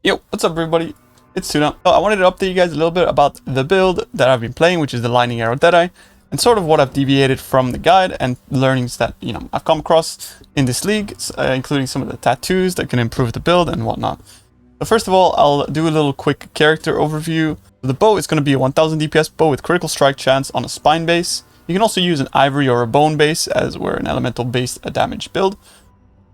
Yo, what's up everybody? It's Tuna. So I wanted to update you guys a little bit about the build that I've been playing, which is the Lightning Arrow Deadeye, and sort of what I've deviated from the guide and learnings that, I've come across in this league, including some of the tattoos that can improve the build and whatnot. So first of all, I'll do a little quick character overview. The bow is going to be a 1000 DPS bow with critical strike chance on a spine base. You can also use an ivory or a bone base, as we're an elemental based damage build.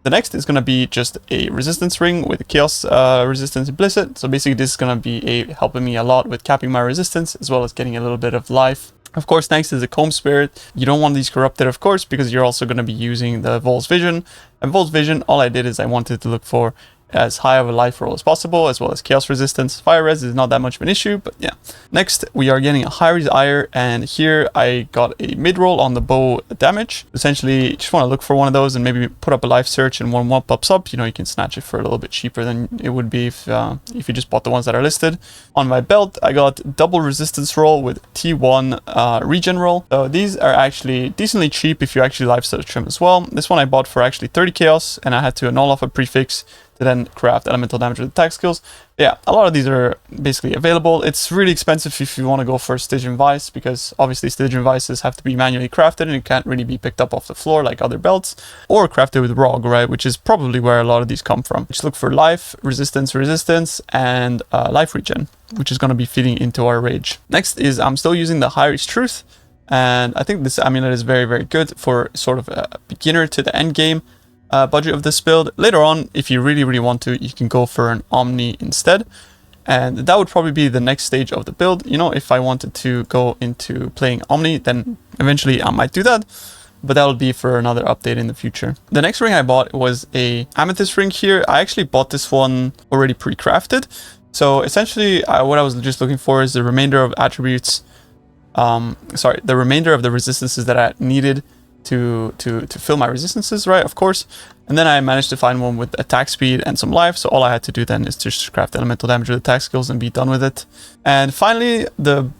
The next is going to be just a resistance ring with a chaos resistance implicit. So basically this is going to be helping me a lot with capping my resistance as well as getting a little bit of life. Of course, next is the comb spirit. You don't want these corrupted, of course, because you're also going to be using the Vol's vision. And Vol's vision, all I did is I wanted to look for as high of a life roll as possible, as well as chaos resistance. Fire res is not that much of an issue, but yeah. Next, we are getting a high res ire, and here I got a mid roll on the bow damage. Essentially, you just want to look for one of those and maybe put up a life search, and when one pops up, you can snatch it for a little bit cheaper than it would be if you just bought the ones that are listed. On my belt, I got double resistance roll with T1 regen roll. So these are actually decently cheap if you actually life search them as well. This one I bought for actually 30 chaos, and I had to annul off a prefix to then craft elemental damage with attack skills. Yeah, a lot of these are basically available. It's really expensive if you want to go for Stygian Vice, because obviously Stygian Vices have to be manually crafted and it can't really be picked up off the floor like other belts, or crafted with ROG, right, which is probably where a lot of these come from. Just look for life, resistance, and life regen, which is going to be feeding into our rage. Next is I'm still using the Hyrie's Truth, and I think this amulet is very, very good for sort of a beginner to the end game budget of this build. Later on, if you really want to, you can go for an Omni instead, and that would probably be the next stage of the build. If I wanted to go into playing Omni, then eventually I might do that, but that'll be for another update in the future. The next ring I bought was a amethyst ring here. I actually bought this one already pre-crafted, so essentially what I was just looking for is the remainder of attributes, the remainder of the resistances that I needed to fill my resistances, right, of course. And then I managed to find one with attack speed and some life, so all I had to do then is just craft elemental damage with attack skills and be done with it. And finally, the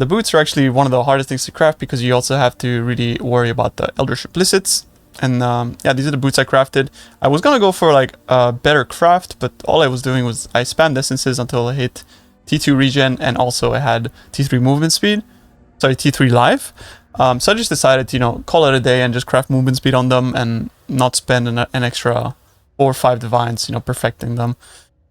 boots are actually one of the hardest things to craft, because you also have to really worry about the Eldritch implicits. And yeah, these are the boots I crafted. I was gonna go for like a better craft, but all I was doing was I spammed essences until I hit T2 regen, and also I had T3 movement speed, sorry, T3 life. So I just decided to, call it a day and just craft movement speed on them and not spend an extra 4 or 5 divines, perfecting them.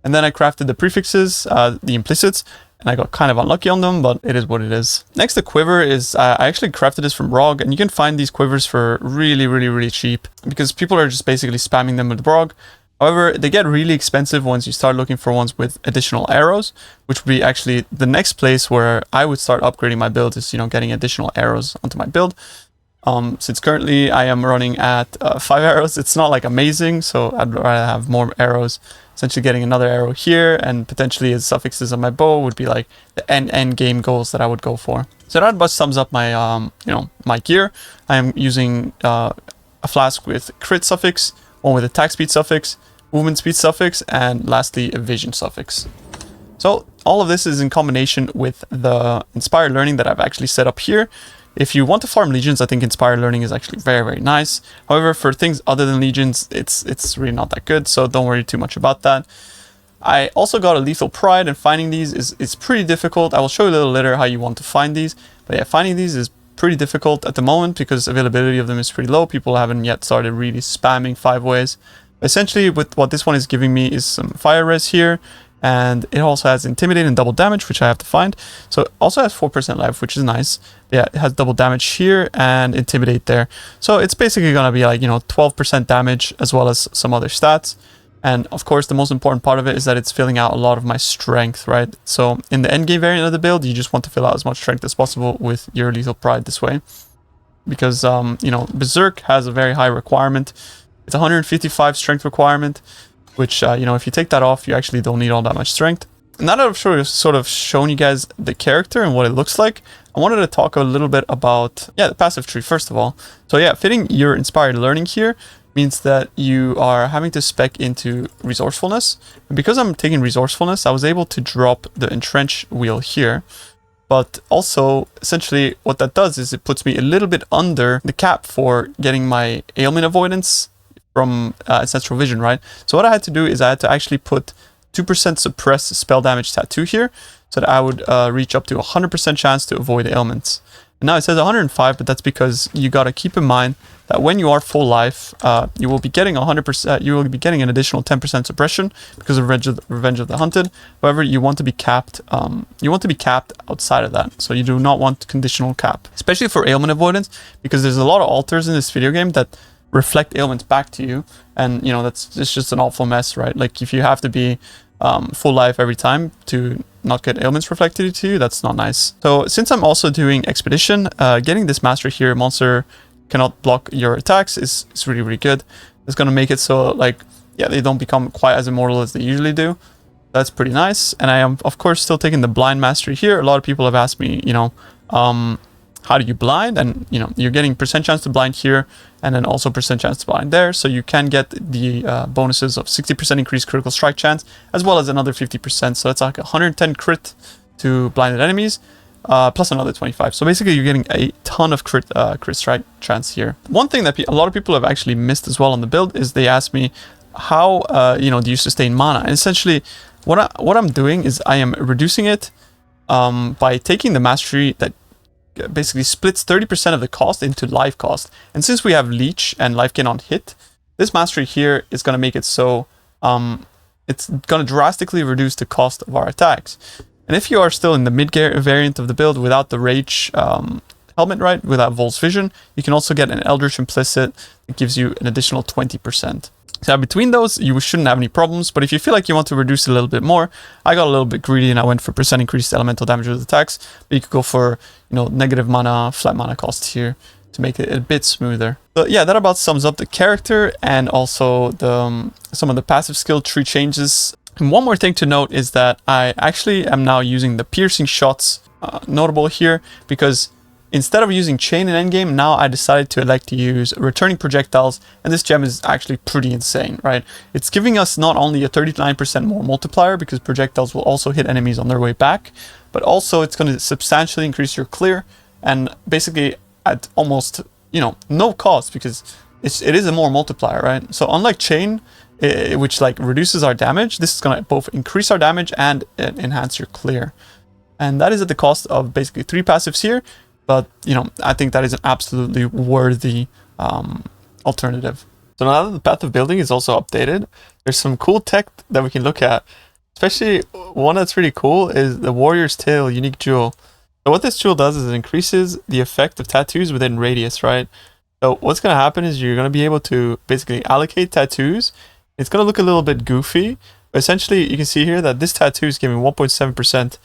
And then I crafted the prefixes, the implicits, and I got kind of unlucky on them, but it is what it is. Next, the quiver is, I actually crafted this from ROG, and you can find these quivers for really cheap, because people are just basically spamming them with ROG. However, they get really expensive once you start looking for ones with additional arrows, which would be actually the next place where I would start upgrading my build, is, getting additional arrows onto my build. Since currently I am running at 5 arrows, it's not like amazing, so I'd rather have more arrows. Essentially getting another arrow here and potentially as suffixes on my bow would be like the end game goals that I would go for. So that about sums up my, my gear. I am using a flask with crit suffix, one with attack speed suffix, movement speed suffix, and lastly a vision suffix. So all of this is in combination with the inspired learning that I've actually set up here. If you want to farm legions, I think inspired learning is actually very nice. However, for things other than legions, it's really not that good, so don't worry too much about that. I also got a lethal pride, and finding these is pretty difficult. I will show you a little later how you want to find these, but yeah, finding these is pretty difficult at the moment because availability of them is pretty low. People haven't yet started really spamming 5 ways. Essentially, with what this one is giving me is some fire res here, and it also has intimidate and double damage, which I have to find. So it also has 4% life, which is nice. Yeah, it has double damage here and intimidate there. So it's basically gonna be like 12% damage as well as some other stats. And of course, the most important part of it is that it's filling out a lot of my strength, right? So in the endgame variant of the build, you just want to fill out as much strength as possible with your lethal pride this way, because Berserk has a very high requirement. It's 155 strength requirement, which if you take that off, you actually don't need all that much strength. Now that I've sort of shown you guys the character and what it looks like, I wanted to talk a little bit about the passive tree first of all. So yeah, fitting your inspired learning here means that you are having to spec into resourcefulness. And because I'm taking resourcefulness, I was able to drop the entrench wheel here. But also, essentially, what that does is it puts me a little bit under the cap for getting my ailment avoidance from Ancestral Vision, right? So what I had to do is I had to actually put 2% suppress spell damage tattoo here, so that I would reach up to 100% chance to avoid ailments. And now it says 105, but that's because you gotta keep in mind that when you are full life, you will be getting 100%. You will be getting an additional 10% suppression because of Revenge of the Hunted. However, you want to be capped. You want to be capped outside of that, so you do not want conditional cap, especially for ailment avoidance, because there's a lot of altars in this video game that reflect ailments back to you, and you know it's just an awful mess, right? Like if you have to be full life every time to not get ailments reflected to you, that's not nice. So since I'm also doing Expedition, getting this mastery here, monster cannot block your attacks, is really good. It's gonna make it so, like, yeah, they don't become quite as immortal as they usually do. That's pretty nice. And I am of course still taking the blind mastery here. A lot of people have asked me, you know, how do you blind? And you know, you're getting percent chance to blind here, and then also percent chance to blind there, so you can get the bonuses of 60% increased critical strike chance, as well as another 50%, so it's like 110 crit to blinded enemies, plus another 25. So basically you're getting a ton of crit strike chance here. One thing that a lot of people have actually missed as well on the build is they asked me how you know, do you sustain mana? And essentially what I'm doing is I am reducing it by taking the mastery that basically splits 30% of the cost into life cost. And since we have leech and life gain on hit, this mastery here is going to make it so it's going to drastically reduce the cost of our attacks. And if you are still in the mid variant of the build without the rage helmet, right, without Vol's Vision, you can also get an Eldritch Implicit that gives you an additional 20%. So between those, you shouldn't have any problems, but if you feel like you want to reduce it a little bit more, I got a little bit greedy and I went for percent increased elemental damage with attacks, but you could go for, you know, negative mana, flat mana cost here to make it a bit smoother. But yeah, that about sums up the character and also the some of the passive skill tree changes. And one more thing to note is that I actually am now using the piercing shots, notable here, because instead of using chain in endgame, now I decided to elect to use returning projectiles, and this gem is actually pretty insane, right? It's giving us not only a 39% more multiplier, because projectiles will also hit enemies on their way back, but also it's going to substantially increase your clear, and basically at almost, you know, no cost, because it is a more multiplier, right? So unlike chain, which like reduces our damage, this is going to both increase our damage and enhance your clear. And that is at the cost of basically 3 passives here. But, you know, I think that is an absolutely worthy alternative. So now that the path of building is also updated, there's some cool tech that we can look at. Especially one that's really cool is the Warrior's Tale unique jewel. So what this jewel does is it increases the effect of tattoos within radius, right? So what's going to happen is you're going to be able to basically allocate tattoos. It's going to look a little bit goofy, but essentially you can see here that this tattoo is giving 1.7%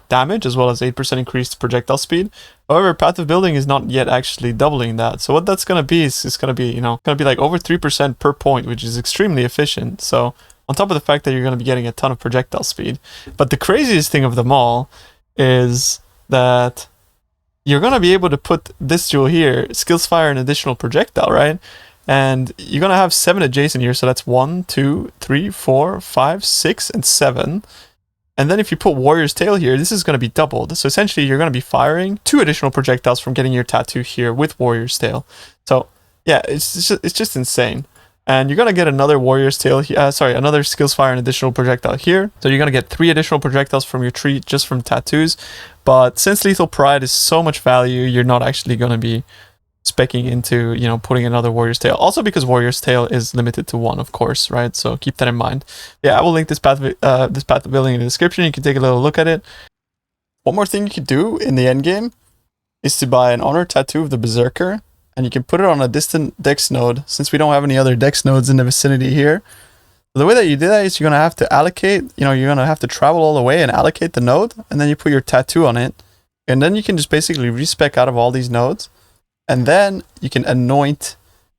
damage, as well as 8% increased projectile speed. However, path of building is not yet actually doubling that. So what that's going to be is it's going to be, you know, going to be like over 3% per point, which is extremely efficient. So on top of the fact that you're going to be getting a ton of projectile speed. But the craziest thing of them all is that you're going to be able to put this jewel here, skills fire an additional projectile, right? And you're going to have 7 adjacent here. So that's 1, 2, 3, 4, 5, 6, and 7. And then if you put Warrior's Tale here, this is going to be doubled. So essentially, you're going to be firing 2 additional projectiles from getting your tattoo here with Warrior's Tale. So yeah, it's just insane. And you're going to get another Warrior's Tale, another skills fire and additional projectile here. So you're going to get 3 additional projectiles from your tree just from tattoos. But since Lethal Pride is so much value, you're not actually going to be specking into, you know, putting another Warrior's Tale. Also because Warrior's Tale is limited to 1, of course, right? So keep that in mind. Yeah, I will link this path of building in the description. You can take a little look at it. One more thing you could do in the end game is to buy an honor tattoo of the Berserker, and you can put it on a distant dex node, since we don't have any other dex nodes in the vicinity here. The way that you do that is you're going to have to allocate, you know, you're going to have to travel all the way and allocate the node, and then you put your tattoo on it, and then you can just basically respec out of all these nodes. And then you can anoint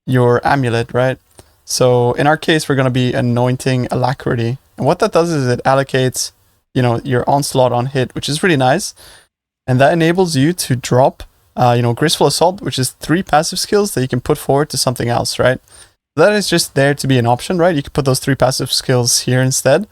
your amulet, right? So in our case, we're going to be anointing Alacrity. And what that does is it allocates, you know, your onslaught on hit, which is really nice. And that enables you to drop, you know, Graceful Assault, which is 3 passive skills that you can put forward to something else, right? That is just there to be an option, right? You can put those 3 passive skills here instead.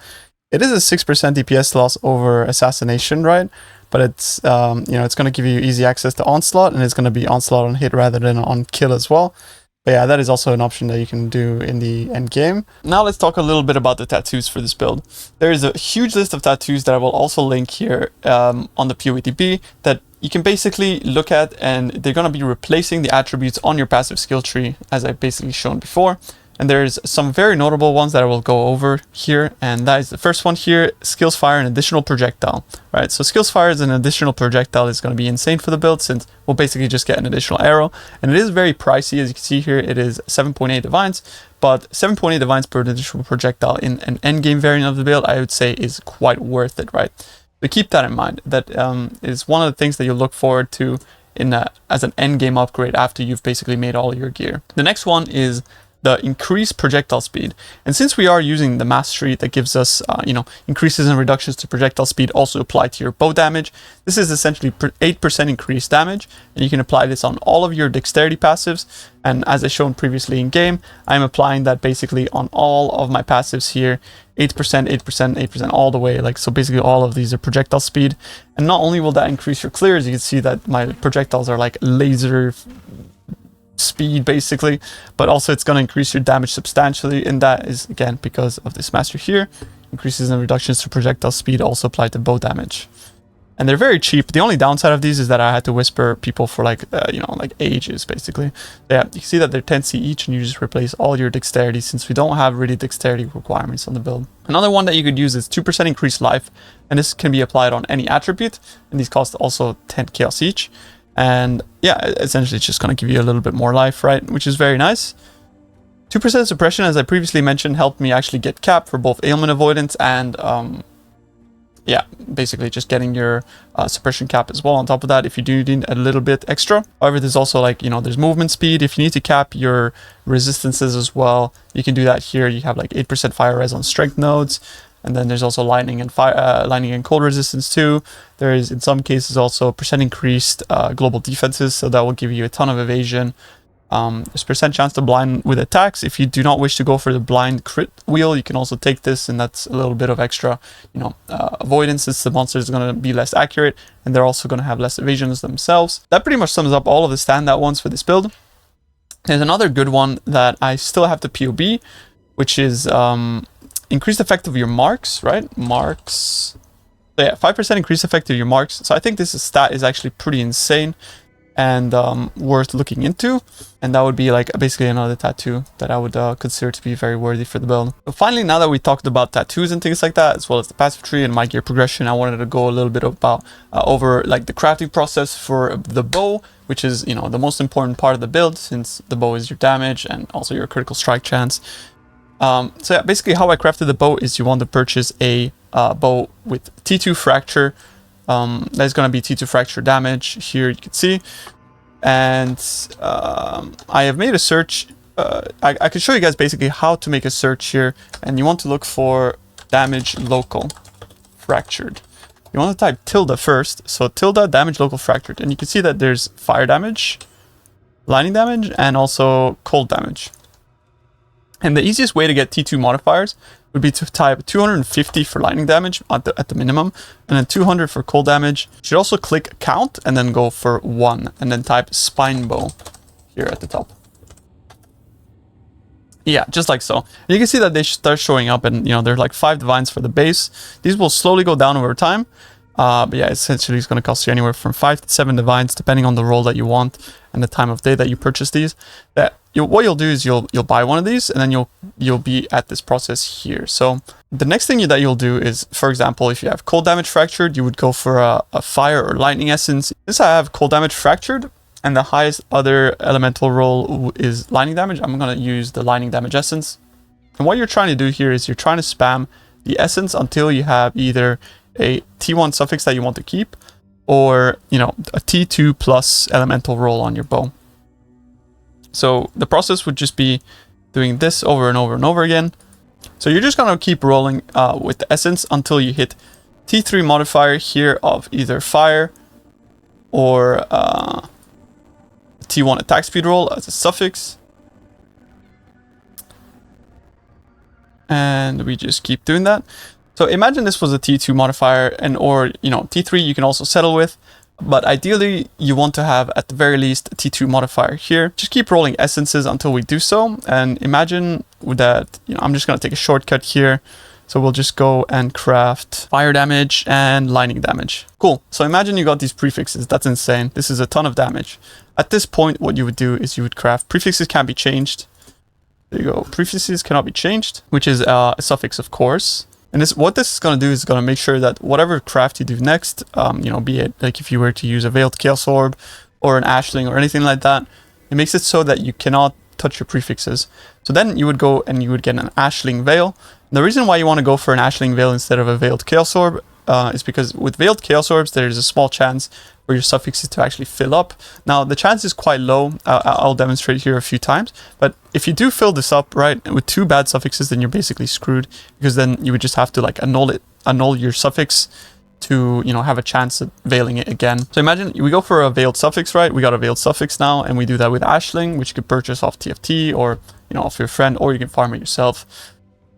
It is a 6% DPS loss over Assassination, right? But it's, you know, it's going to give you easy access to Onslaught, and it's going to be Onslaught on hit rather than on kill as well. But yeah, that is also an option that you can do in the end game. Now let's talk a little bit about the tattoos for this build. There is a huge list of tattoos that I will also link here on the PoE that you can basically look at, and they're going to be replacing the attributes on your passive skill tree, as I've basically shown before. And there's some very notable ones that I will go over here, and that is the first one here, Skills Fire, an additional projectile, right? So Skills Fire is an additional projectile. Is going to be insane for the build, since we'll basically just get an additional arrow, and it is very pricey. As you can see here, it is 7.8 divines, but 7.8 divines per additional projectile in an endgame variant of the build, I would say is quite worth it, right? But keep that in mind. That is one of the things that you'll look forward to in as an endgame upgrade after you've basically made all your gear. The next one is the increased projectile speed. And since we are using the mastery that gives us, increases and reductions to projectile speed also apply to your bow damage, this is essentially 8% increased damage, and you can apply this on all of your dexterity passives. And as I shown previously in game, I'm applying that basically on all of my passives here, 8%, 8%, 8%, all the way. Like, so basically all of these are projectile speed. And not only will that increase your clears, you can see that my projectiles are like laser speed basically, but also it's going to increase your damage substantially, and that is again because of this master here. Increases and reductions to projectile speed also apply to bow damage, and they're very cheap. The only downside of these is that I had to whisper people for like ages basically. Yeah, you see that they're 10c each, and you just replace all your dexterity since we don't have really dexterity requirements on the build. Another one that you could use is 2% increased life, and this can be applied on any attribute, and these cost also 10 chaos each. And yeah, essentially it's just going to give you a little bit more life, right? Which is very nice. 2% suppression, as I previously mentioned, helped me actually get cap for both ailment avoidance and yeah, basically just getting your suppression cap as well on top of that if you do need a little bit extra. However, there's also like, there's movement speed. If you need to cap your resistances as well, you can do that here. You have like 8% fire res on strength nodes. And then there's also lightning and lightning and cold resistance too. There is in some cases also percent increased global defenses, so that will give you a ton of evasion. There's percent chance to blind with attacks. If you do not wish to go for the blind crit wheel, you can also take this, and that's a little bit of extra, avoidance, since the monster is going to be less accurate, and they're also going to have less evasions themselves. That pretty much sums up all of the standout ones for this build. There's another good one that I still have to POB, which is increased effect of your marks, right? Marks. So yeah, 5% increased effect of your marks. So I think this stat is actually pretty insane and worth looking into. And that would be like basically another tattoo that I would consider to be very worthy for the build. So finally, now that we talked about tattoos and things like that, as well as the passive tree and my gear progression, I wanted to go a little bit about over like the crafting process for the bow, which is, the most important part of the build, since the bow is your damage and also your critical strike chance. So yeah, basically how I crafted the bow is you want to purchase a bow with T2 fracture. That's going to be T2 fracture damage here, you can see. And I have made a search. I can show you guys basically how to make a search here. And you want to look for damage local fractured. You want to type tilde first. So tilde damage local fractured. And you can see that there's fire damage, lightning damage, and also cold damage. And the easiest way to get T2 modifiers would be to type 250 for lightning damage at the minimum, and then 200 for cold damage. You should also click count and then go for 1, and then type spine bow here at the top. Yeah, just like so. And you can see that they start showing up, and they're like 5 divines for the base. These will slowly go down over time. But yeah, essentially it's going to cost you anywhere from 5 to 7 divines, depending on the role that you want and the time of day that you purchase these. What you'll do is you'll buy one of these, and then you'll be at this process here. So the next thing that you'll do is, for example, if you have cold damage fractured, you would go for a fire or lightning essence. Since I have cold damage fractured and the highest other elemental roll is lightning damage, I'm going to use the lightning damage essence. And what you're trying to do here is you're trying to spam the essence until you have either a T1 suffix that you want to keep, or a T2 plus elemental roll on your bow. So the process would just be doing this over and over and over again. So you're just gonna keep rolling with the essence until you hit T3 modifier here of either fire or T1 attack speed roll as a suffix. And we just keep doing that. So imagine this was a T2 modifier, or T3 you can also settle with. But ideally, you want to have at the very least a T2 modifier here. Just keep rolling essences until we do so. And imagine that, I'm just going to take a shortcut here. So we'll just go and craft fire damage and lightning damage. Cool. So imagine you got these prefixes. That's insane. This is a ton of damage. At this point, what you would do is you would craft prefixes can't be changed. There you go. Prefixes cannot be changed, which is a suffix, of course. And what this is going to do is going to make sure that whatever craft you do next, be it like if you were to use a Veiled Chaos Orb or an Ashling or anything like that, it makes it so that you cannot touch your prefixes. So then you would go and you would get an Ashling Veil. The reason why you want to go for an Ashling Veil instead of a Veiled Chaos Orb is because with Veiled Chaos Orbs, there is a small chance for your suffixes to actually fill up. Now, the chance is quite low. I'll demonstrate here a few times. But if you do fill this up, right, with 2 bad suffixes, then you're basically screwed. Because then you would just have to like annul your suffix to, have a chance at veiling it again. So imagine we go for a veiled suffix, right? We got a veiled suffix now, and we do that with Ashling, which you could purchase off TFT or, off your friend, or you can farm it yourself.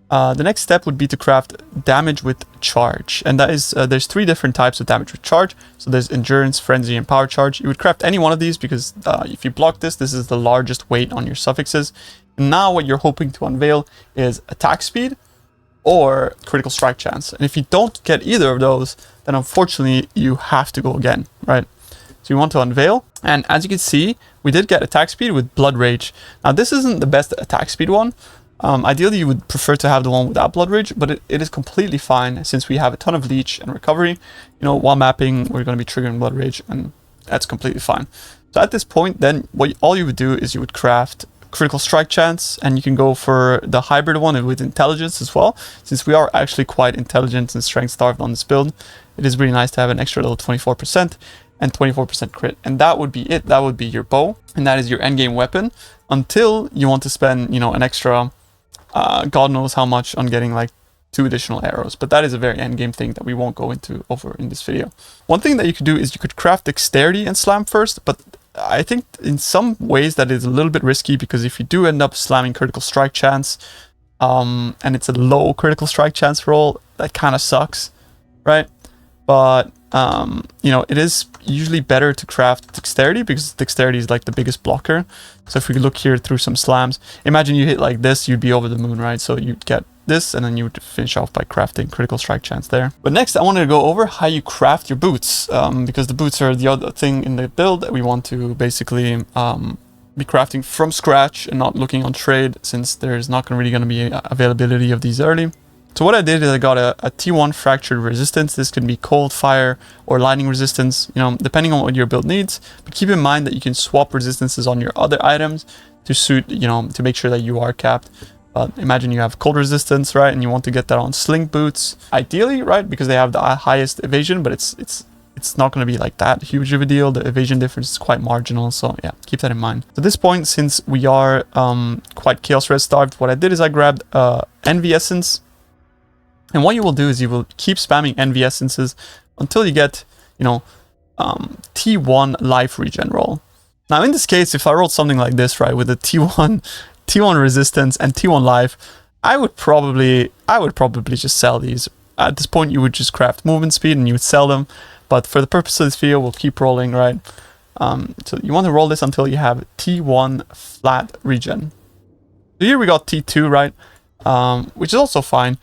The next step would be to craft damage with charge, and that is there's 3 different types of damage with charge. So there's endurance, frenzy, and power charge. You would craft any one of these because if you block this is the largest weight on your suffixes. And now what you're hoping to unveil is attack speed or critical strike chance. And if you don't get either of those, then unfortunately you have to go again, right? So you want to unveil, and as you can see, we did get attack speed with Blood Rage. Now this isn't the best attack speed one. Ideally, you would prefer to have the one without Blood Rage, but it is completely fine since we have a ton of leech and recovery. While mapping, we're going to be triggering Blood Rage, and that's completely fine. So at this point, then all you would do is you would craft critical strike chance, and you can go for the hybrid one with intelligence as well. Since we are actually quite intelligent and strength starved on this build, it is really nice to have an extra little 24% and 24% crit, and that would be it. That would be your bow, and that is your endgame weapon until you want to spend, an extra. God knows how much on getting like 2 additional arrows, but that is a very endgame thing that we won't go into over in this video. One thing that you could do is you could craft dexterity and slam first, but I think in some ways that is a little bit risky because if you do end up slamming critical strike chance, and it's a low critical strike chance roll, that kind of sucks, right? But it is usually better to craft dexterity because dexterity is like the biggest blocker. So if we look here through some slams, imagine you hit like this, you'd be over the moon, right? So you'd get this and then you would finish off by crafting critical strike chance there. But next I wanted to go over how you craft your boots, because the boots are the other thing in the build that we want to basically be crafting from scratch and not looking on trade, since there's not really going to be availability of these early. So what I did is I got a T1 fractured resistance. This can be cold, fire, or lightning resistance, depending on what your build needs. But keep in mind that you can swap resistances on your other items to suit, to make sure that you are capped. But imagine you have cold resistance, right? And you want to get that on sling boots, ideally, right? Because they have the highest evasion, but it's not going to be like that huge of a deal. The evasion difference is quite marginal, so yeah, keep that in mind. At this point, since we are quite chaos red starved, what I did is I grabbed Envy Essence. And what you will do is you will keep spamming Envy Essences until you get, T1 life regen roll. Now in this case, if I rolled something like this, right, with a T1 resistance and T1 life, I would probably just sell these. At this point, you would just craft movement speed and you would sell them. But for the purpose of this video, we'll keep rolling, right? So you want to roll this until you have T1 flat regen. So here we got T2, right? Which is also fine.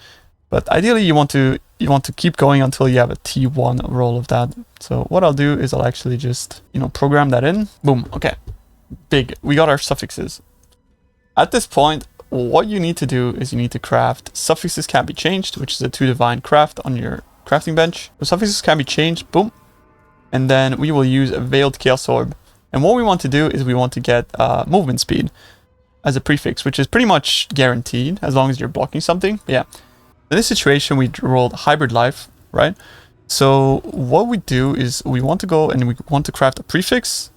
But ideally, you want to keep going until you have a T1 roll of that. So what I'll do is I'll actually just, program that in. Boom. Okay. Big. We got our suffixes. At this point, what you need to do is you need to craft suffixes can't be changed, which is a 2 divine craft on your crafting bench. The suffixes can be changed. Boom. And then we will use a Veiled Chaos Orb. And what we want to do is we want to get movement speed as a prefix, which is pretty much guaranteed as long as you're blocking something. But yeah. In this situation, we rolled hybrid life, right? So what we do is we want to go and we want to craft a prefix,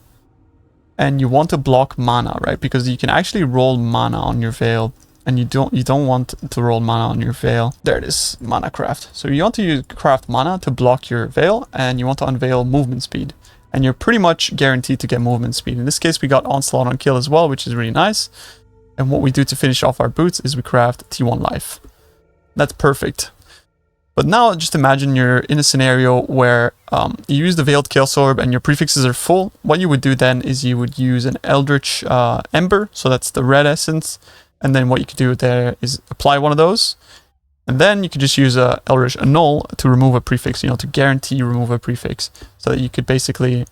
and you want to block mana, right? Because you can actually roll mana on your veil, and you don't want to roll mana on your veil. There it is, mana craft. So you want to craft mana to block your veil, and you want to unveil movement speed, and you're pretty much guaranteed to get movement speed. In this case, we got onslaught on kill as well, which is really nice. And what we do to finish off our boots is we craft T1 life. That's perfect. But now just imagine you're in a scenario where you use the Veiled Chaos Orb and your prefixes are full. What you would do then is you would use an Eldritch Ember, so that's the red essence, and then what you could do there is apply one of those, and then you could just use a Eldritch Annul to remove a prefix, you know, to guarantee remove a prefix, so that you could basically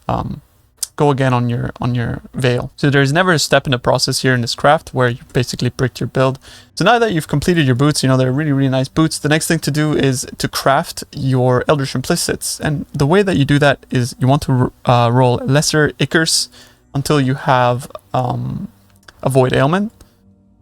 go again on your veil. So there's never a step in the process here in this craft where you basically bricked your build. So now that you've completed your boots, you know, they're really, really nice boots. The next thing to do is to craft your Eldritch Implicits. And the way that you do that is you want to roll Lesser Ichors until you have a Void Ailment.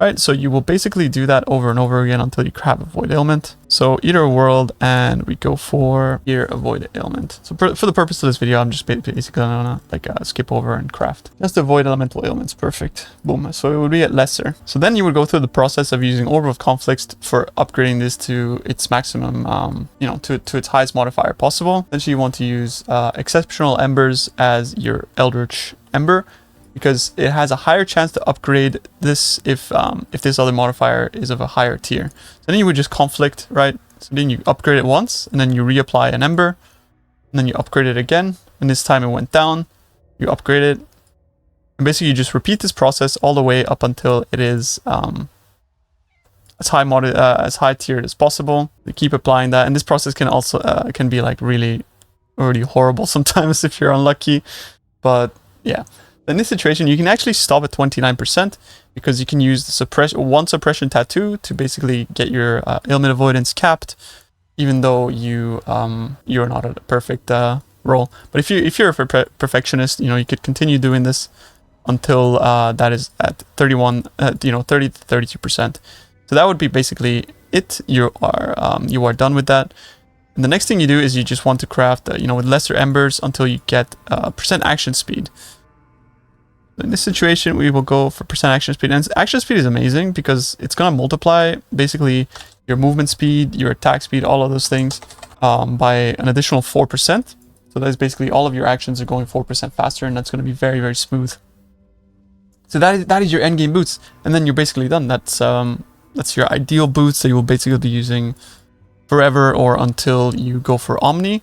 Right, so you will basically do that over and over again until you have a Void Ailment. So Eater of World, and we go for Eater of Void Ailment. So for the purpose of this video, I'm just basically gonna like skip over and craft. Just avoid elemental ailments, perfect. Boom, so it would be at lesser. So then you would go through the process of using Orb of Conflicts for upgrading this to its maximum, you know, to its highest modifier possible. Then you want to use Exceptional Embers as your Eldritch Ember, because it has a higher chance to upgrade this if this other modifier is of a higher tier. So then you would just conflict, right? So then you upgrade it once, and then you reapply an ember, and then you upgrade it again, and this time it went down, you upgrade it, and basically you just repeat this process all the way up until it is as high tiered as possible. You keep applying that, and this process can also can be like really horrible sometimes if you're unlucky, but yeah. In this situation, you can actually stop at 29% because you can use the one suppression tattoo to basically get your ailment avoidance capped, even though you're not at a perfect roll. But if you're a perfectionist, you know, you could continue doing this until that is at 30 to 32%. So that would be basically it. You are done with that. And the next thing you do is you just want to craft with lesser embers until you get percent action speed. In this situation, we will go for percent action speed. And action speed is amazing because it's going to multiply basically your movement speed, your attack speed, all of those things by an additional 4%. So that is basically all of your actions are going 4% faster, and that's going to be very, very smooth. So that is your endgame boots, and then you're basically done. That's your ideal boots that you will basically be using forever or until you go for Omni.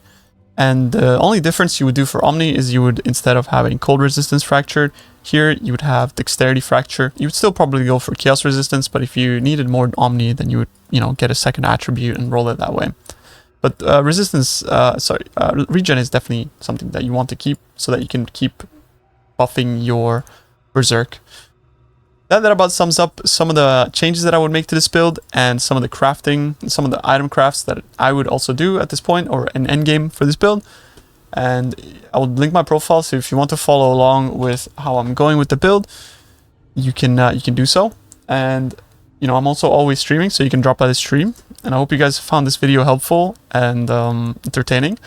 And the only difference you would do for Omni is you would, instead of having Cold Resistance Fractured, here you would have Dexterity Fracture. You would still probably go for Chaos Resistance, but if you needed more Omni, then you would, get a second attribute and roll it that way. But regen is definitely something that you want to keep so that you can keep buffing your Berserk. That about sums up some of the changes that I would make to this build and some of the crafting, some of the item crafts that I would also do at this point, or an endgame for this build. And I will link my profile, so if you want to follow along with how I'm going with the build, you can do so. And I'm also always streaming, so you can drop by the stream. And I hope you guys found this video helpful and entertaining.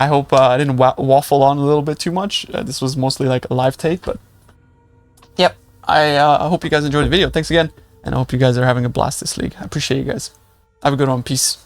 I hope I didn't waffle on a little bit too much. This was mostly like a live take, but yep. I hope you guys enjoyed the video. Thanks again, and I hope you guys are having a blast this league. I appreciate you guys. Have a good one. Peace.